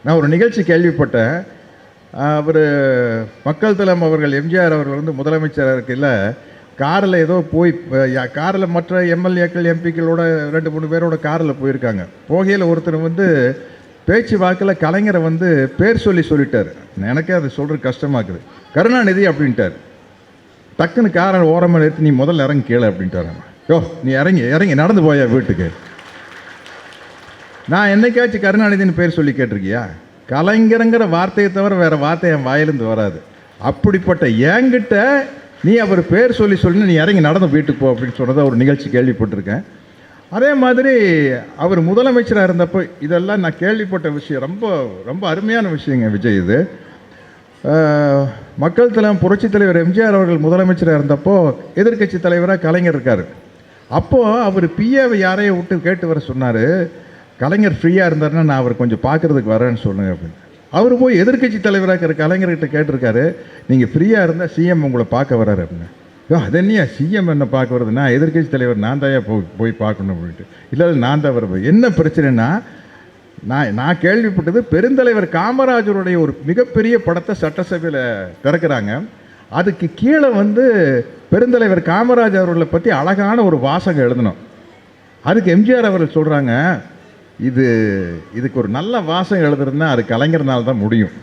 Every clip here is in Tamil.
நான் ஒரு நிகழ்ச்சி கேள்விப்பட்டேன். அவர் மக்கள் தலம் அவர்கள் எம்ஜிஆர் அவர்கள் வந்து முதலமைச்சராக இருக்கையில் காரில் ஏதோ போய் காரில் மற்ற எம்எல்ஏக்கள் எம்பிக்களோட 2-3 பேரோட காரில் போயிருக்காங்க. போகையில் ஒருத்தர் வந்து பேச்சு வாக்கில் கலைஞரை வந்து பேர் சொல்லிட்டார். எனக்கே அதை சொல்கிற கஷ்டமாக்குது. கருணாநிதி அப்படின்ட்டார். டக்குன்னு காரை ஓரமாக நிறுத்தி நீ முதல்ல இறங்கி கீழே அப்படின்ட்டார். யோ நீ இறங்கி நடந்து போயா வீட்டுக்கு. நான் என்னைக்காச்சும் கருணாநிதினு பேர் சொல்லி கேட்டிருக்கியா? கலைஞருங்கிற வார்த்தையை தவிர வேறு வார்த்தை என் வாயிலிருந்து வராது. அப்படிப்பட்ட என்கிட்ட நீ அவர் பேர் சொல்லி நீ இறங்கி நடந்து வீட்டுக்கு போ அப்படின்னு சொன்னதை ஒரு நிகழ்ச்சி கேள்விப்பட்டிருக்கேன். அதே மாதிரி அவர் முதலமைச்சராக இருந்தப்போ இதெல்லாம் நான் கேள்விப்பட்ட விஷயம். ரொம்ப ரொம்ப அருமையான விஷயங்க விஜய். இது மக்கள் தலம் புரட்சித் தலைவர் எம்ஜிஆர் அவர்கள் முதலமைச்சராக இருந்தப்போ எதிர்க்கட்சி தலைவராக கலைஞர் இருக்கார். அப்போது அவர் பிஏவை யாரையை விட்டு கேட்டு வர சொன்னார். கலைஞர் ஃப்ரீயாக இருந்தாருன்னா நான் அவர் கொஞ்சம் பார்க்குறதுக்கு வரேன்னு சொல்லுங்கள் அப்படின்னு. அவர் போய் எதிர்க்கட்சி தலைவராக இருக்கிற கலைஞர்கிட்ட கேட்டிருக்காரு, நீங்கள் ஃப்ரீயாக இருந்தால் சிஎம் உங்களை பார்க்க வர்றாரு அப்படின்னு. அது என்னையா சிஎம் என்ன பார்க்க வருது? நான் எதிர்க்கட்சி தலைவர் நான் தாயா போய் பார்க்கணும் அப்படின்ட்டு. இல்லை நான் தான் வர. என்ன பிரச்சனைனா நான் கேள்விப்பட்டது பெருந்தலைவர் காமராஜருடைய ஒரு மிகப்பெரிய படத்தை சட்டசபையில் திறக்கிறாங்க. அதுக்கு கீழே வந்து பெருந்தலைவர் காமராஜர் அவர்களை பற்றி அழகான ஒரு வாசகம் எழுதணும். அதுக்கு எம்ஜிஆர் அவர்கள் சொல்கிறாங்க, இதுக்கு ஒரு நல்ல வாசகம் எழுதுறதுன்னா அது கலைஞர்னால தான் முடியும்.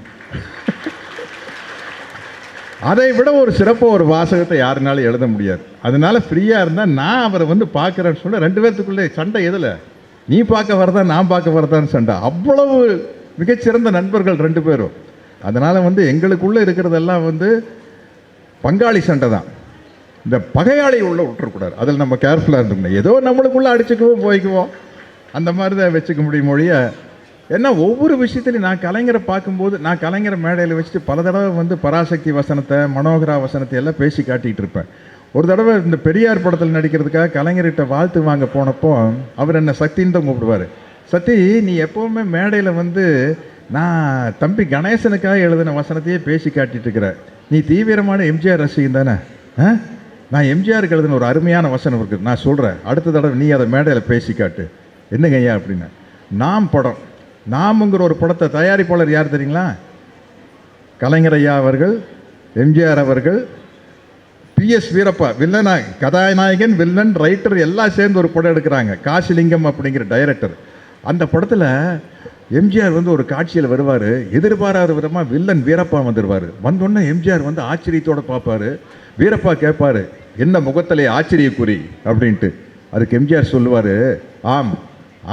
அதை விட ஒரு சிறப்பாக ஒரு வாசகத்தை யாருனாலும் எழுத முடியாது. அதனால ஃப்ரீயாக இருந்தால் நான் அவரை வந்து பார்க்குறேன்னு சொல்ல 2 பேர்த்துக்குள்ளே சண்டை. எதில் நீ பார்க்க வரதா நான் பார்க்க வரதான்னு சண்டை. அவ்வளவு மிகச்சிறந்த நண்பர்கள் 2 பேரும். அதனால் வந்து எங்களுக்குள்ளே இருக்கிறதெல்லாம் வந்து பங்காளி சண்டை தான். இந்த பகையாளி உள்ள விட்டுறக்கூடாது. அதில் நம்ம கேர்ஃபுல்லாக இருந்துக்கணும். ஏதோ நம்மளுக்குள்ளே அடிச்சுக்குவோம் போய்க்குவோம், அந்த மாதிரி தான் வச்சுக்க முடியும் மொழிய. ஏன்னா ஒவ்வொரு விஷயத்துலையும் நான் கலைஞரை பார்க்கும்போது நான் கலைஞரை மேடையில் வச்சுட்டு பல தடவை வந்து பராசக்தி வசனத்தை மனோகரா வசனத்தை எல்லாம் பேசி காட்டிகிட்டு இருப்பேன். ஒரு தடவை இந்த பெரியார் படத்தில் நடிக்கிறதுக்காக கலைஞர்கிட்ட வாழ்த்து வாங்க போனப்போ அவர் என்னை சக்தின்னு தான் கூப்பிடுவார். சக்தி, நீ எப்போவுமே மேடையில் வந்து நான் தம்பி கணேசனுக்காக எழுதின வசனத்தையே பேசி காட்டிகிட்டு இருக்கிற. நீ தீவிரமான எம்ஜிஆர் ரசிகன் தானே? நான் எம்ஜிஆருக்கு எழுதின ஒரு அருமையான வசனம் இருக்குது, நான் சொல்கிறேன், அடுத்த தடவை நீ அதை மேடையில் பேசி காட்டு. என்னங்க ஐயா அப்படின்னு. நாம் படம், நாம்ங்கிற ஒரு படத்தை தயாரிப்பாளர் யார் தெரியுங்களா? கலைஞர் ஐயா அவர்கள், எம்ஜிஆர் அவர்கள், PS வீரப்பா வில்லனா, கதாநாயகன் வில்லன் ரைட்டர் எல்லாம் சேர்ந்து ஒரு படம் எடுக்கிறாங்க. காசிலிங்கம் அப்படிங்கிற டைரக்டர். அந்த படத்தில் எம்ஜிஆர் வந்து ஒரு காட்சியில் வருவார். எதிர்பாராத விதமாக வில்லன் வீரப்பா வந்துடுவார். வந்தோடனே எம்ஜிஆர் வந்து ஆச்சரியத்தோடு பார்ப்பார். வீரப்பா கேட்பார், என்ன முகத்திலே ஆச்சரியக்குறி அப்படின்ட்டு. அதுக்கு எம்ஜிஆர் சொல்லுவார், ஆம்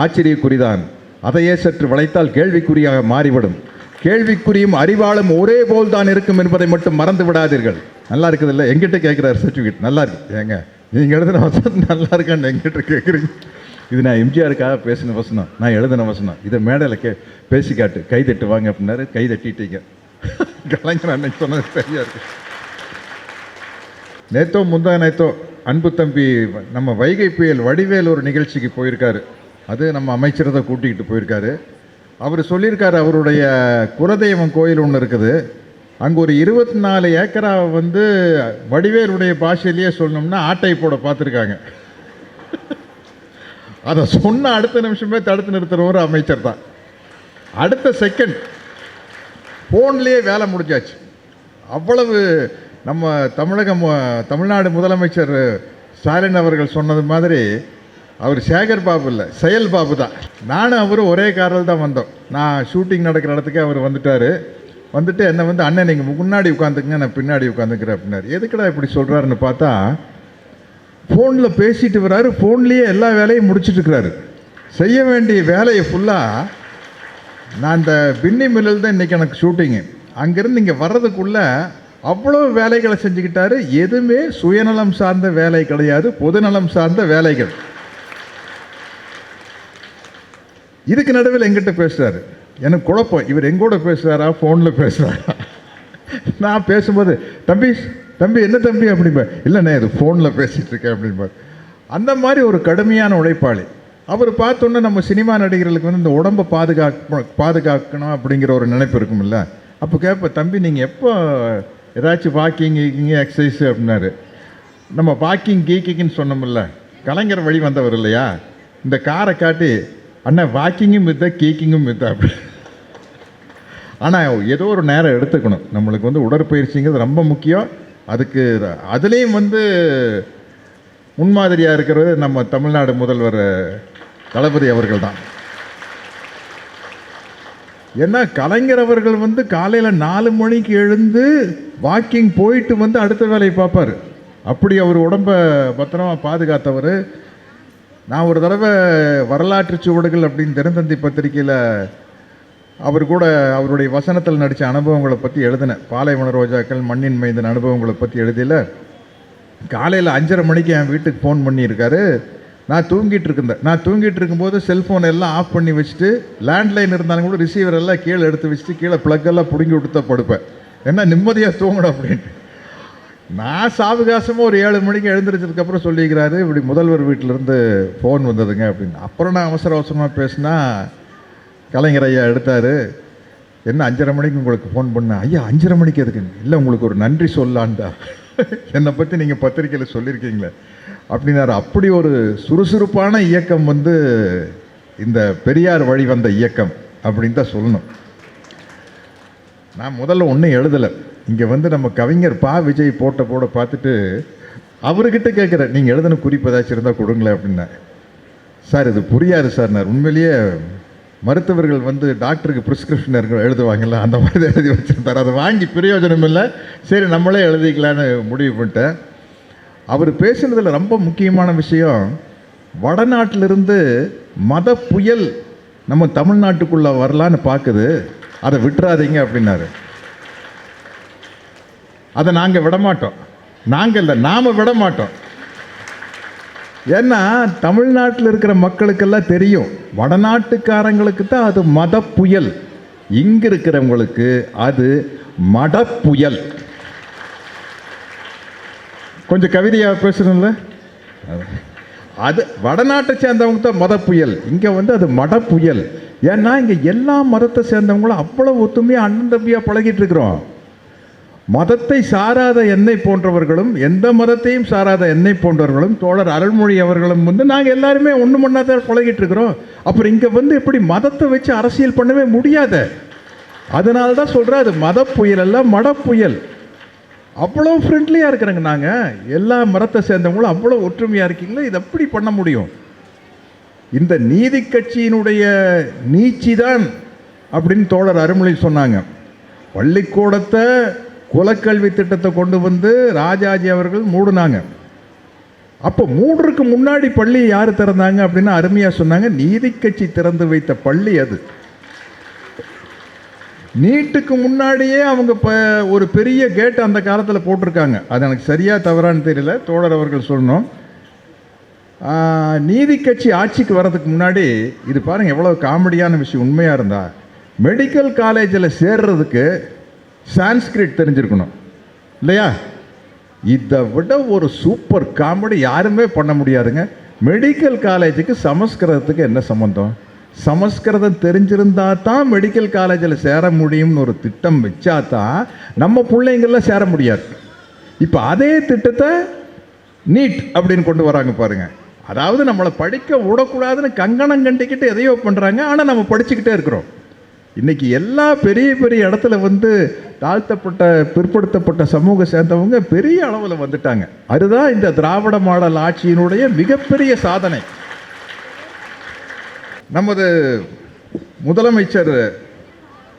ஆச்சரியக்குறிதான், அதையே சற்று வளைத்தால் கேள்விக்குறியாக மாறிவிடும். கேள்விக்குறியும் அறிவாளும் ஒரே போல் தான் இருக்கும் என்பதை மட்டும் மறந்து விடாதீர்கள். நல்லா இருக்குது இல்லை? எங்கிட்ட கேட்குறாரு சர்டிஃபிகேட். நல்லா இருக்கு. ஏங்க நீங்கள் எழுதின வசனம் நல்லா இருக்கான்னு எங்கிட்ட கேட்குறீங்க? இது நான் எம்ஜிஆருக்காக பேசின வசனம், நான் எழுதின வசனம். இதை மேடையில் பேசி காட்டு, கை தட்டு வாங்க அப்படின்னாரு. கை தட்டிட்டீங்க. கலைஞர் அன்னைக்கு சொன்னது சரியா இருக்கு. நேத்தோ அன்பு தம்பி நம்ம வைகை புயல் வடிவேல் ஒரு நிகழ்ச்சிக்கு போயிருக்காரு. அது நம்ம அமைச்சரதை கூட்டிகிட்டு போயிருக்காரு. அவர் சொல்லியிருக்காரு, அவருடைய குலதெய்வம் கோயில் ஒன்று இருக்குது, அங்கே ஒரு 24 ஏக்கரா வந்து வடிவேலுடைய பாஷையிலேயே சொல்லணும்னா ஆட்டை போட பார்த்துருக்காங்க. அதை சொன்ன அடுத்த நிமிஷமே தடுத்து நிறுத்துகிற ஒரு அமைச்சர் தான். அடுத்த செகண்ட் ஃபோன்லேயே வேலை முடிஞ்சாச்சு. அவ்வளவு நம்ம தமிழ்நாடு முதலமைச்சர் ஸ்டாலின் அவர்கள் சொன்னது மாதிரி அவர் சேகர் பாபு இல்லை, செயல் பாபு தான். நானும் அவரும் ஒரே காரில் தான் வந்தோம். நான் ஷூட்டிங் நடக்கிற இடத்துக்கு அவர் வந்துட்டார். வந்துட்டு என்னை வந்து அண்ணன் நீங்கள் முன்னாடி உட்காந்துக்குங்க, நான் பின்னாடி உட்காந்துக்கிறேன் அப்படின்னாரு. எதுக்கடா இப்படி சொல்கிறாருன்னு பார்த்தா ஃபோனில் பேசிட்டு வர்றாரு. ஃபோன்லேயே எல்லா வேலையும் முடிச்சுட்டுருக்கிறாரு. செய்ய வேண்டிய வேலையை ஃபுல்லாக நான் இந்த பின்னி மில்லில் தான் இன்றைக்கி எனக்கு ஷூட்டிங்கு. அங்கேருந்து இங்கே வர்றதுக்குள்ளே அவ்வளோ வேலைகளை செஞ்சுக்கிட்டாரு. எதுவுமே சுயநலம் சார்ந்த வேலை கிடையாது, பொதுநலம் சார்ந்த வேலைகள். இதுக்கு நடுவில் எங்கிட்ட பேசுகிறாரு. எனக்கு குழப்பம், இவர் எங்கூட பேசுகிறாரா ஃபோனில் பேசுகிறாரா? நான் பேசும்போது தம்பி என்ன தம்பி அப்படிம்பா, இல்லைண்ணே இது ஃபோனில் பேசிகிட்டு இருக்கேன் அப்படிம்பார். அந்த மாதிரி ஒரு கடுமையான உழைப்பாளி. அவர் பார்த்தோன்னே நம்ம சினிமா நடிகர்களுக்கு வந்து இந்த உடம்பை பாதுகாக்கணும் அப்படிங்கிற ஒரு நினைப்பு இருக்குமில்ல. அப்போ கேட்பேன், தம்பி நீங்கள் எப்போ ஏதாச்சும் வாக்கிங் கீக்கிங் எக்ஸசைஸ் அப்படின்னாரு. நம்ம வாக்கிங் கீக்கிங்னு சொன்னோம்ல, கலைஞர் வழி வந்தவர் இல்லையா, இந்த காரை காட்டி அண்ணா வாக்கிங்கும் வித்தா கீக்கிங்கும் வித்தா அப்படி ஆனால் ஏதோ ஒரு நேரம் எடுத்துக்கணும். நம்மளுக்கு வந்து உடற்பயிற்சிங்கிறது ரொம்ப முக்கியம். அதுக்கு அதுலேயும் வந்து முன்மாதிரியாக இருக்கிறது நம்ம தமிழ்நாடு முதல்வர் தளபதி அவர்கள் தான். ஏன்னா கலைஞர் அவர்கள் வந்து காலையில் 4 மணிக்கு எழுந்து வாக்கிங் போயிட்டு வந்து அடுத்த வேலையை பார்ப்பார். அப்படி அவர் உடம்பை பத்திரமா பாதுகாத்தவர். நான் ஒரு தடவை வரலாற்று சுவடுகள் அப்படின்னு தினத்தந்தி பத்திரிகையில் அவர் கூட அவருடைய வசனத்தில் நடித்த அனுபவங்களை பற்றி எழுதினேன். பாலைவன ரோஜாக்கள், மண்ணின் மைந்தன் அனுபவங்களை பற்றி எழுதியில் காலையில் 5:30 மணிக்கு என் வீட்டுக்கு ஃபோன் பண்ணியிருக்காரு. நான் தூங்கிட்டு இருக்கும்போது செல்ஃபோன் எல்லாம் ஆஃப் பண்ணி வச்சுட்டு, லேண்ட்லைன் இருந்தாலும் கூட ரிசீவர் எல்லாம் கீழே எடுத்து வச்சுட்டு கீழே ப்ளக்கெல்லாம் பிடுங்கி விட்டு தான் படுப்பேன். ஏன்னா நிம்மதியாக தூங்கணும் அப்படின்ட்டு. நான் சாவகாசமாக ஒரு 7 மணிக்கு எழுந்திரிச்சதுக்கப்புறம் சொல்லிக்கிறாரு, இப்படி முதல்வர் வீட்டிலேருந்து ஃபோன் வந்ததுங்க அப்படின்னு. அப்புறம் நான் அவசரமாக பேசினா கலைஞர் ஐயா எடுத்தார். என்ன 5:30 மணிக்கு உங்களுக்கு ஃபோன் பண்ணேன். ஐயா 5:30 மணிக்கு எதுக்குங்க? இல்லை உங்களுக்கு ஒரு நன்றி சொல்லான்டா, என்னை பற்றி நீங்கள் பத்திரிக்கையில் சொல்லியிருக்கீங்களே அப்படின்னாரு. அப்படி ஒரு சுறுசுறுப்பான இயக்கம் வந்து இந்த பெரியார் வழி வந்த இயக்கம் அப்படின்னு தான் சொல்லணும். நான் முதல்ல ஒன்றும் எழுதலை. இங்கே வந்து நம்ம கவிஞர் பா. விஜய் போட பார்த்துட்டு அவர்கிட்ட கேட்குறேன், நீங்கள் எழுதின குறிப்பு ஏதாச்சும் இருந்தால் கொடுங்களேன் அப்படின்னா. சார் இது புரியாது சார். நான் உண்மையிலேயே மருத்துவர்கள் வந்து டாக்டருக்கு ப்ரிஸ்கிரிப்ஷன் எழுதுவாங்கல்ல, அந்த மாதிரி எழுதி வச்சுருந்தார். அதை வாங்கி பிரயோஜனம் இல்லை, சரி நம்மளே எழுதிக்கலான்னு முடிவு பண்ணிட்டேன். அவர் பேசுனதில் ரொம்ப முக்கியமான விஷயம், வடநாட்டிலிருந்து மத புயல் நம்ம தமிழ்நாட்டுக்குள்ளே வரலான்னு பார்க்குது, அதை விட்டுறாதீங்க அப்படின்னாரு. அதை நாங்கள் விடமாட்டோம். நாங்கள் இல்லை, நாம் விடமாட்டோம். ஏன்னா தமிழ்நாட்டில் இருக்கிற மக்களுக்கெல்லாம் தெரியும், வடநாட்டுக்காரங்களுக்கு தான் அது மத புயல், இங்கே இருக்கிறவங்களுக்கு அது மட புயல். கொஞ்சம் கவிதையாக பேசணும்ல, அது வடநாட்டை சேர்ந்தவங்க தான் மத புயல், இங்கே வந்து அது மட புயல். ஏன்னா இங்கே எல்லா மதத்தை சேர்ந்தவங்களும் அவ்வளோ ஒத்துமையாக அண்ணன் தம்பியாக பழகிட்டு இருக்கிறோம். மதத்தை சாராத என்னை போன்றவர்களும், எந்த மதத்தையும் சாராத என்னை போன்றவர்களும், தோழர் அருள்மொழி அவர்களும் வந்து நாங்கள் எல்லாருமே ஒன்று மண்ணா தான் பழகிட்டு இருக்கிறோம். அப்புறம் இங்கே வந்து எப்படி மதத்தை வச்சு அரசியல் பண்ணவே முடியாது. அதனால தான் சொல்கிறேன், அது மத புயல் அல்ல, மட புயல். அவ்வளோ ஃப்ரெண்ட்லியாக இருக்கிறாங்க நாங்கள், எல்லா மதத்தை சேர்ந்தவங்களும் அவ்வளோ ஒற்றுமையாக இருக்கீங்களா, இது எப்படி பண்ண முடியும்? இந்த நீதி கட்சியினுடைய நீச்சி தான் அப்படின்னு தோழர் அருள்மொழி சொன்னாங்க. பள்ளிக்கூடத்தை குலக்கல்வி திட்டத்தை கொண்டு வந்து ராஜாஜி அவர்கள் மூடினாங்க. அப்போ மூடுறதுக்கு முன்னாடி பள்ளி யார் திறந்தாங்க அப்படின்னு அருமையாக சொன்னாங்க, நீதி கட்சி திறந்து வைத்த பள்ளி அது. நீட்டுக்கு முன்னாடியே அவங்க ஒரு பெரிய கேட் அந்த காலத்தில் போட்டிருக்காங்க. அது எனக்கு சரியாக தவறான்னு தெரியல, தோழர் அவர்கள் சொல்லணும். நீதி கட்சி ஆட்சிக்கு வர்றதுக்கு முன்னாடி, இது பாருங்கள் எவ்வளோ காமெடியான விஷயம், உண்மையாக இருந்தால் மெடிக்கல் காலேஜில் சேர்றதுக்கு சான்ஸ்கிரிட் தெரிஞ்சிருக்கணும் இல்லையா? இதை விட ஒரு சூப்பர் காமெடி யாருமே பண்ண முடியாதுங்க. மெடிக்கல் காலேஜுக்கு சமஸ்கிருதத்துக்கு என்ன சம்மந்தம்? சமஸ்கிருதம் தெரிஞ்சிருந்தா தான் மெடிக்கல் காலேஜில் சேர முடியும்னு ஒரு திட்டம் வச்சா தான் நம்ம பிள்ளைங்கள்லாம் சேர முடியாது. இப்போ அதே திட்டத்தை நீட் அப்படின்னு கொண்டு வராங்க பாருங்க. அதாவது நம்மளை படிக்க விடக்கூடாதுன்னு கங்கணம் கண்டிக்கிட்டு எதையோ பண்ணுறாங்க, ஆனால் நம்ம படிச்சுக்கிட்டே இருக்கிறோம். இன்றைக்கி எல்லா பெரிய பெரிய இடத்துல வந்து தாழ்த்தப்பட்ட பிற்படுத்தப்பட்ட சமூக சேர்ந்தவங்க பெரிய அளவில் வந்துட்டாங்க. அதுதான் இந்த திராவிட மாடல் ஆட்சியினுடைய மிகப்பெரிய சாதனை. நமது முதலமைச்சர்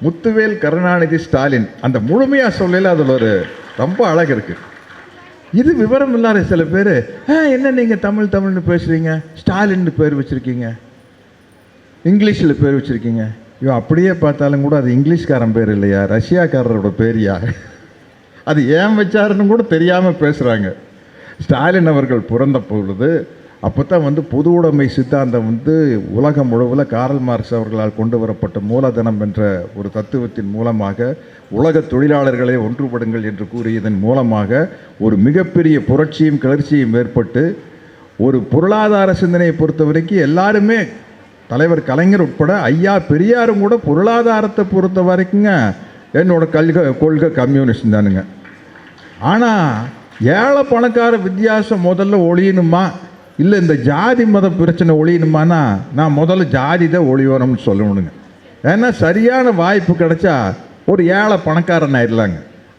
முத்துவேல் கருணாநிதி ஸ்டாலின் அந்த முழுமையாக சொல்லல, அதில் ஒரு ரொம்ப அழகு இருக்குது. இது விவரம் இல்லாத சில பேர், என்ன நீங்கள் தமிழ்னு பேசுகிறீங்க, ஸ்டாலின்னு பேர் வச்சுருக்கீங்க, இங்கிலீஷில் பேர் வச்சுருக்கீங்க. இவன் அப்படியே பார்த்தாலும் கூட அது இங்கிலீஷ்காரன் பேர் இல்லையா, ரஷ்யாக்காரரோட பேரியா, அது ஏன் வச்சாருன்னு கூட தெரியாமல் பேசுகிறாங்க. ஸ்டாலின் அவர்கள் பிறந்த பொழுது அப்போ தான் வந்து பொது உடைமை சித்தாந்தம் வந்து உலகம் முழுவதும் காரல் மார்க்ஸ் அவர்களால் கொண்டு வரப்பட்ட மூலதனம் என்ற ஒரு தத்துவத்தின் மூலமாக உலக தொழிலாளர்களை ஒன்றுபடுங்கள் என்று கூறியதன் மூலமாக ஒரு மிகப்பெரிய புரட்சியும் கிளர்ச்சியும் ஏற்பட்டு, ஒரு பொருளாதார சிந்தனையை பொறுத்த வரைக்கும் எல்லாருமே, தலைவர் கலைஞர் உட்பட ஐயா பெரியாரும் கூட பொருளாதாரத்தை பொறுத்த வரைக்குங்க என்னோட கொள்கை கம்யூனிஸ்ட் தானுங்க. ஆனால் ஏழை பணக்கார வித்தியாசம் முதல்ல ஒழியணுமா, இல்லை இந்த ஜாதி மத பிரச்சனை ஒழியணுமானா நான் முதல்ல ஜாதி தான் ஒழியணும்னு சொல்லணுங்க. ஏன்னா சரியான வாய்ப்பு கிடைச்சா ஒரு ஏழை பணக்காரன் ஆயிடலாங்க.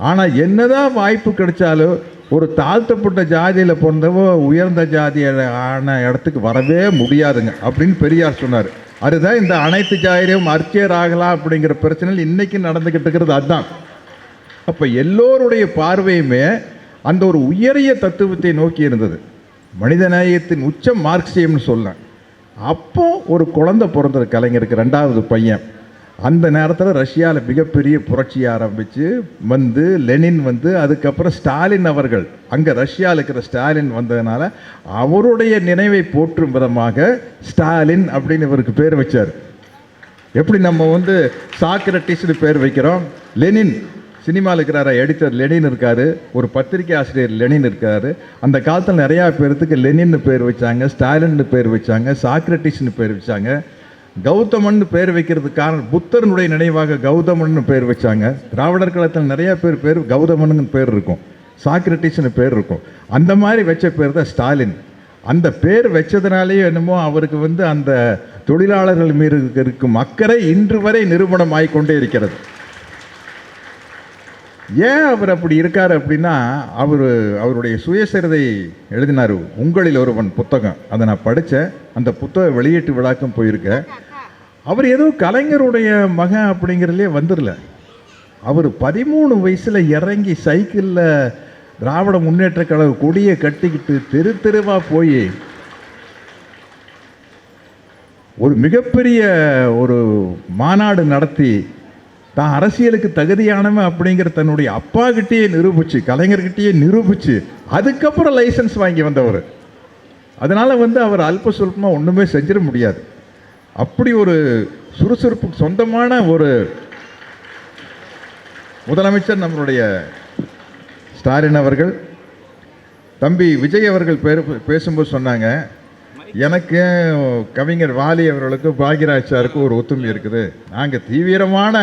ஆனால் என்னதான் வாய்ப்பு கிடைச்சாலும் ஒரு தாழ்த்தப்பட்ட ஜாதியில் பிறந்தவோ உயர்ந்த ஜாதியான இடத்துக்கு வரவே முடியாதுங்க அப்படின்னு பெரியார் சொன்னார். அதுதான் இந்த அனைத்து ஜாதியும் அர்ச்சர் ஆகலாம் அப்படிங்கிற பிரச்சனையில் இன்றைக்கி நடந்துக்கிட்டு இருக்கிறது அதுதான். அப்போ எல்லோருடைய பார்வையுமே அந்த ஒரு உயரிய தத்துவத்தை நோக்கி இருந்தது. மனிதநேயத்தின் உச்சம் மார்க்சியம்னு சொல்லலாம். அப்போ ஒரு குழந்தை பிறந்தது கலைஞருக்கு, 2வது பையன். அந்த நேரத்தில் ரஷ்யாவில் மிகப்பெரிய புரட்சி ஆரம்பித்து வந்து லெனின் வந்து அதுக்கப்புறம் ஸ்டாலின் அவர்கள், அங்கே ரஷ்யாவில் இருக்கிற ஸ்டாலின் வந்ததுனால அவருடைய நினைவை போற்றும் விதமாக ஸ்டாலின் அப்படின்னு இவருக்கு பேர் வச்சார். எப்படி நம்ம வந்து சாக்ரட்டிஸ்னு பேர் வைக்கிறோம், லெனின் சினிமாவில் இருக்கிறார எடிட்டர் லெனின் இருக்கார், ஒரு பத்திரிகை ஆசிரியர் லெனின் இருக்கார். அந்த காலத்தில் நிறையா பேர்த்துக்கு லெனின்னு பேர் வச்சாங்க, ஸ்டாலின்னு பேர் வச்சாங்க, சாக்ரட்டிஸ்னு பேர் வச்சாங்க. கௌதமன் பேர் வைக்கிறதுக்கு காரணம் புத்தரனுடைய நினைவாக கௌதமன் பேர் வச்சாங்க. திராவிடர் காலத்தில் நிறையா பேர் கௌதமன் பேர் இருக்கும், சாக்ரட்டிஸ்னு பேர் இருக்கும். அந்த மாதிரி வச்ச பேர் தான் ஸ்டாலின். அந்த பேர் வச்சதுனாலேயே என்னமோ அவருக்கு வந்து அந்த தொழிலாளர்கள் மீது இருக்கும் அக்கறை இன்று வரை நிரூபணம் ஆகிக்கொண்டே இருக்கிறது. ஏன் அவர் அப்படி இருக்கார் அப்படின்னா, அவருடைய சுயசரிதை எழுதினார், உங்களில் ஒருவன் புத்தகம். அதை நான் படித்தேன். அந்த புத்தக வெளியீட்டு விழாக்கம் போயிருக்கேன். அவர் ஏதோ கலைஞருடைய மகன் அப்படிங்கிறதுலே வந்துடல. அவர் 13 வயசில் இறங்கி சைக்கிளில் திராவிட முன்னேற்ற கழக கொடியை கட்டிக்கிட்டு தெரு தெருவாக போய் ஒரு மிகப்பெரிய ஒரு மாநாடு நடத்தி தான் அரசியலுக்கு தகுதியானவன் அப்படிங்கிற தன்னுடைய அப்பா கிட்டேயே நிரூபிச்சு, கலைஞர்கிட்டயே நிரூபிச்சு அதுக்கப்புறம் லைசன்ஸ் வாங்கி வந்தவர். அதனால் வந்து அவர் அல்ப சொல்பமாக ஒன்றுமே செஞ்சிட முடியாது. அப்படி ஒரு சுறுசுறுப்பு சொந்தமான ஒரு முதலமைச்சர் நம்மளுடைய ஸ்டாலின் அவர்கள். தம்பி விஜய் அவர்கள் பேசும்போது சொன்னாங்க, எனக்கு கவிஞர் வாலி அவர்களுக்கு பாக்யராஜ் சாருக்கு ஒரு ஒத்துமை இருக்குது, நாங்கள் தீவிரமான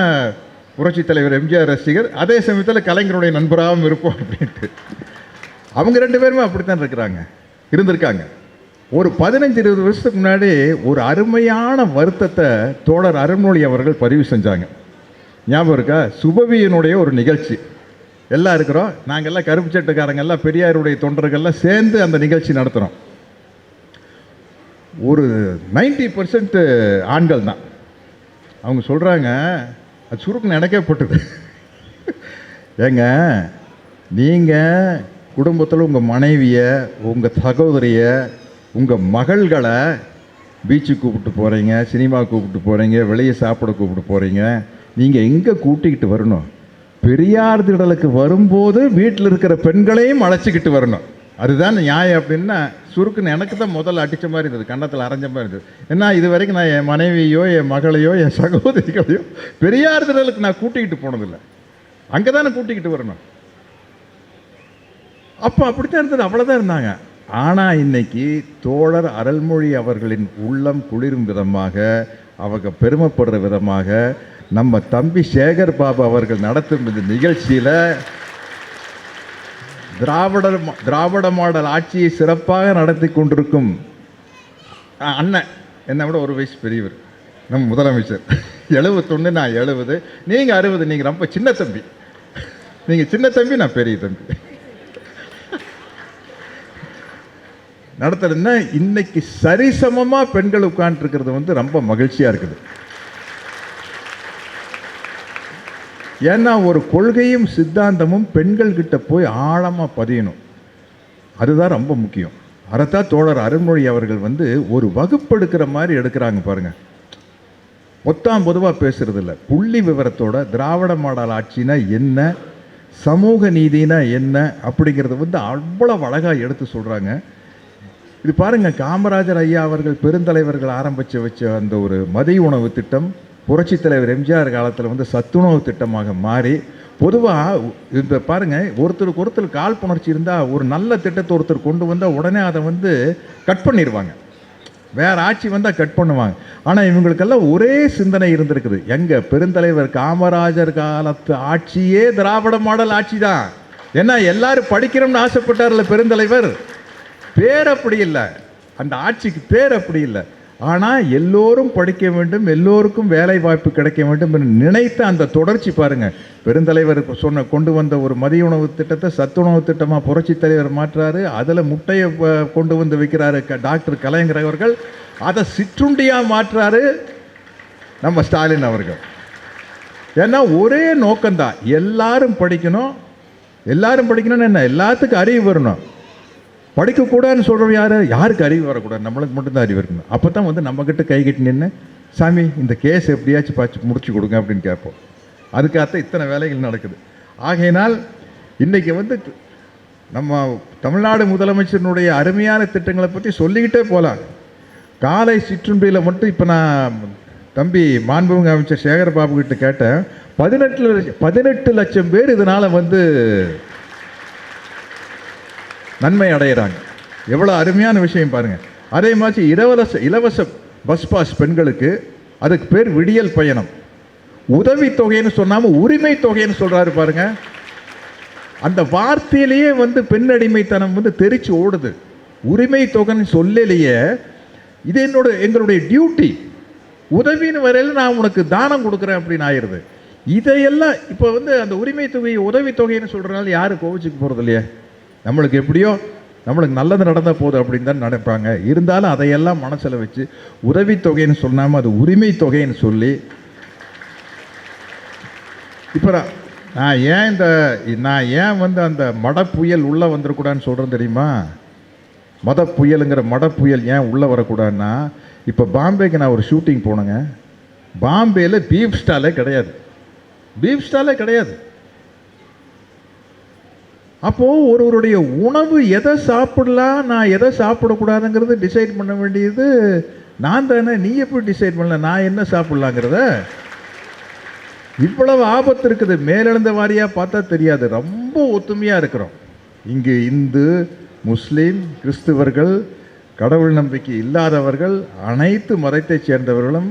புரட்சி தலைவர் எம்ஜிஆர் ரசிகர், அதே சமயத்தில் கலைஞருடைய நண்பராகவும் இருப்போம் அப்படின்ட்டு. அவங்க 2 பேருமே அப்படித்தான் இருந்திருக்காங்க. ஒரு 15-20 வருஷத்துக்கு முன்னாடி ஒரு அருமையான வருத்தத்தை தோழர் அருண்மொழி அவர்கள் பதிவு செஞ்சாங்க. ஞாபகம் இருக்கா? சுபவியினுடைய ஒரு நிகழ்ச்சி எல்லாம் இருக்கிறோம், நாங்கள் எல்லாம் கருப்பு சட்டக்காரங்க எல்லாம் பெரியாருடைய தொண்டர்கள்லாம் சேர்ந்து அந்த நிகழ்ச்சி நடத்துகிறோம். ஒரு 90% ஆண்கள் தான். அவங்க சொல்கிறாங்க, அது சுருக்குன்னு எனக்கே போட்டுது, ஏங்க நீங்கள் குடும்பத்தில் உங்கள் மனைவியை, உங்கள் சகோதரியை, உங்கள் மகள்களை பீச்சுக்கு கூப்பிட்டு போகிறீங்க, சினிமா கூப்பிட்டு போகிறீங்க, வெளியே சாப்பிட கூப்பிட்டு போகிறீங்க, நீங்கள் எங்கே கூட்டிக்கிட்டு வரணும்? பெரியார் திடலுக்கு வரும்போது வீட்டில் இருக்கிற பெண்களையும் அழைச்சிக்கிட்டு வரணும். அதுதான் நியாயம் அப்படின்னா சுருக்குன்னு எனக்கு தான் முதல்ல அடித்த மாதிரி இருந்தது, கன்னத்தில் அரைஞ்ச மாதிரி இருந்தது. ஏன்னா இது வரைக்கும் நான் என் மனைவியோ என் மகளையோ என் சகோதரிகளையோ பெரியார் திடலுக்கு நான் கூட்டிக்கிட்டு போனதில்லை, அங்கே தானே கூட்டிக்கிட்டு வரணும். அப்போ அப்படித்தான் இருந்தது, அவ்வளோதான் இருந்தாங்க. ஆனால் இன்னைக்கு தோழர் அருள்மொழி அவர்களின் உள்ளம் குளிரும் விதமாக, அவங்க பெருமைப்படுற விதமாக நம்ம தம்பி சேகர் பாபு அவர்கள் நடத்தும் இந்த நிகழ்ச்சியில் திராவிட மாடல் ஆட்சியை சிறப்பாக நடத்தி கொண்டிருக்கும் அண்ணன், என்னை விட ஒரு வயசு பெரியவர், நம்ம முதலமைச்சர். 71, நான் 70, நீங்கள் 60, நீங்கள் ரொம்ப சின்ன தம்பி. நீங்கள் சின்ன தம்பி, நான் பெரிய தம்பி. நடத்துறதுன்னா இன்னைக்கு சரிசமமாக பெண்கள் உட்காந்துருக்கிறது வந்து ரொம்ப மகிழ்ச்சியாக இருக்குது. ஏன்னா ஒரு கொள்கையும் சித்தாந்தமும் பெண்கள்கிட்ட போய் ஆழமாக பதியணும், அதுதான் ரொம்ப முக்கியம். அதைத்தான் தோழர் அருண்மொழி அவர்கள் வந்து ஒரு வகுப்பெடுக்கிற மாதிரி எடுக்கிறாங்க பாருங்கள். பொதுவாக பேசுறது இல்லை, புள்ளி விவரத்தோட திராவிட மாடல் ஆட்சினா என்ன, சமூக நீதினா என்ன அப்படிங்கிறத வந்து அவ்வளவு அழகாக எடுத்து சொல்கிறாங்க. இது பாருங்கள், காமராஜர் ஐயா அவர்கள் பெருந்தலைவர்கள் ஆரம்பித்து வச்ச அந்த ஒரு மதிய உணவு திட்டம் புரட்சித் தலைவர் எம்ஜிஆர் காலத்தில் வந்து சத்துணவு திட்டமாக மாறி, பொதுவாக இந்த பாருங்கள், ஒருத்தருக்கு ஒருத்தர் காழ்ப்புணர்ச்சி இருந்தால் ஒரு நல்ல திட்டத்தை ஒருத்தர் கொண்டு வந்தால் உடனே அதை வந்து கட் பண்ணிடுவாங்க, வேறு ஆட்சி வந்தால் கட் பண்ணுவாங்க. ஆனால் இவங்களுக்கெல்லாம் ஒரே சிந்தனை இருந்திருக்குது. எங்கள் பெருந்தலைவர் காமராஜர் காலத்து ஆட்சியே திராவிட மாடல் ஆட்சி தான். ஏன்னா எல்லாரும் படிக்கிறோம்னு ஆசைப்பட்டார்ல பெருந்தலைவர், பேர் அப்படி இல்லை, அந்த ஆட்சிக்கு பேர் அப்படி இல்லை. ஆனால் எல்லோரும் படிக்க வேண்டும், எல்லோருக்கும் வேலை வாய்ப்பு கிடைக்க வேண்டும் என்று நினைத்த அந்த தொடர்ச்சி பாருங்கள். பெருந்தலைவர் கொண்டு வந்த ஒரு மதிய உணவு திட்டத்தை சத்துணவு திட்டமாக புரட்சி தலைவர் மாற்றுறாரு. அதில் முட்டையை கொண்டு வந்து வைக்கிறாரு டாக்டர் கலைஞர் அவர்கள். அதை சிற்றுண்டியாக மாற்றுறாரு நம்ம ஸ்டாலின் அவர்கள். ஏன்னா ஒரே நோக்கம்தான், எல்லாரும் படிக்கணும். எல்லாரும் படிக்கணும்னு என்ன, எல்லாத்துக்கும் அறிவு வரணும். படிக்கக்கூடாதுன்னு சொல்கிறோம் யாருக்கு அறிவு வரக்கூடாது, நம்மளுக்கு மட்டும்தான் அறிவு இருக்கணும். அப்போ தான் வந்து நம்மக்கிட்ட கை கட்டி நின்று சாமி இந்த கேஸ் எப்படியாச்சும் பார்த்து முடிச்சு கொடுங்க அப்படின்னு கேட்போம். அதுக்காகத்தான் இத்தனை வேலைகள் நடக்குது. ஆகையினால் இன்றைக்கி வந்து நம்ம தமிழ்நாடு முதலமைச்சரினுடைய அருமையான திட்டங்களை பற்றி சொல்லிக்கிட்டே போகலாம். காலை சிற்றுண்டியில் மட்டும் இப்போ நான் தம்பி மாண்புமிகு அமைச்சர் சேகர் பாபு கிட்ட கேட்டேன். 18 லட்சம் பேர் இதனால் வந்து நன்மை அடைகிறாங்க. எவ்வளோ அருமையான விஷயம் பாருங்கள். அதே மாதிரி இலவச பஸ் பாஸ் பெண்களுக்கு, அதுக்கு பேர் விடியல் பயணம். உதவித்தொகைன்னு சொன்னாமல் உரிமை தொகைன்னு சொல்கிறாரு பாருங்க. அந்த வார்த்தையிலேயே வந்து பெண் அடிமைத்தனம் வந்து தெரிச்சு ஓடுது. உரிமை தொகைன்னு சொல்லலையே, இது எங்களுடைய டியூட்டி. உதவின்னு வரையில் நான் உனக்கு தானம் கொடுக்குறேன் அப்படின்னு ஆயிடுது. இதையெல்லாம் இப்போ வந்து அந்த உரிமை தொகை உதவித்தொகைன்னு சொல்கிறனால யாரும் கோவிச்சுக்கு போகிறது இல்லையா? நம்மளுக்கு எப்படியோ நம்மளுக்கு நல்லது நடந்தால் போதும் அப்படின்னு தான் நினைப்பாங்க. இருந்தாலும் அதையெல்லாம் மனசில் வச்சு உதவித்தொகைன்னு சொல்லாமல் அது உரிமை தொகைன்னு சொல்லி, இப்போ நான் ஏன் வந்து அந்த மட புயல் உள்ளே வந்துடக்கூடாதுன்னு சொல்கிறேன் தெரியுமா? மத புயலுங்கிற மட புயல் ஏன் உள்ளே வரக்கூடாதுன்னா, இப்போ பாம்பேக்கு நான் ஒரு ஷூட்டிங் போனேங்க. பாம்பேயில் பீஃப் ஸ்டாலே கிடையாது. பீஃப் ஸ்டாலே கிடையாது. அப்போது ஒருவருடைய உணவு எதை சாப்பிடலாம், நான் எதை சாப்பிடக்கூடாதுங்கிறது டிசைட் பண்ண வேண்டியது நான் தானே. நீ எப்படி டிசைட் பண்ணல நான் என்ன சாப்பிட்லாங்கிறத? இவ்வளவு ஆபத்து இருக்குது. மேலெழுந்த வாரியாக பார்த்தா தெரியாது. ரொம்ப ஒத்துமையாக இருக்கிறோம் இங்கு. இந்து, முஸ்லீம், கிறிஸ்துவர்கள், கடவுள் நம்பிக்கை இல்லாதவர்கள், அனைத்து மதத்தைச் சேர்ந்தவர்களும்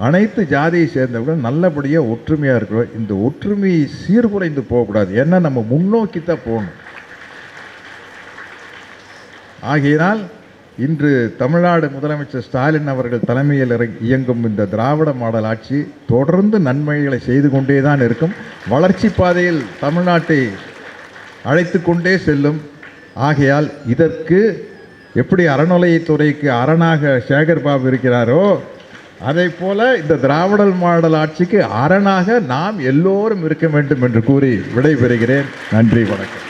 அனைத்து ஜாதியை சேர்ந்தவர்கள் நல்லபடியாக ஒற்றுமையாக இருக்கிறோம். இந்த ஒற்றுமை சீர்குலைந்து போகக்கூடாது. ஏன்னா நம்ம முன்னோக்கி தான் போகணும். ஆகையினால் இன்று தமிழ்நாடு முதலமைச்சர் ஸ்டாலின் அவர்கள் தலைமையில் இயங்கும் இந்த திராவிட மாடல் ஆட்சி தொடர்ந்து நன்மைகளை செய்து கொண்டே தான் இருக்கும். வளர்ச்சி பாதையில் தமிழ்நாட்டை அழைத்து கொண்டே செல்லும். ஆகையால் இதற்கு எப்படி அறநிலையத்துறைக்கு அரணாக சேகர் பாபு இருக்கிறாரோ, அதை போல இந்த திராவிட மாடல் ஆட்சிக்கு அரணாக நாம் எல்லோரும் இருக்க வேண்டும் என்று கூறி விடைபெறுகிறேன். நன்றி, வணக்கம்.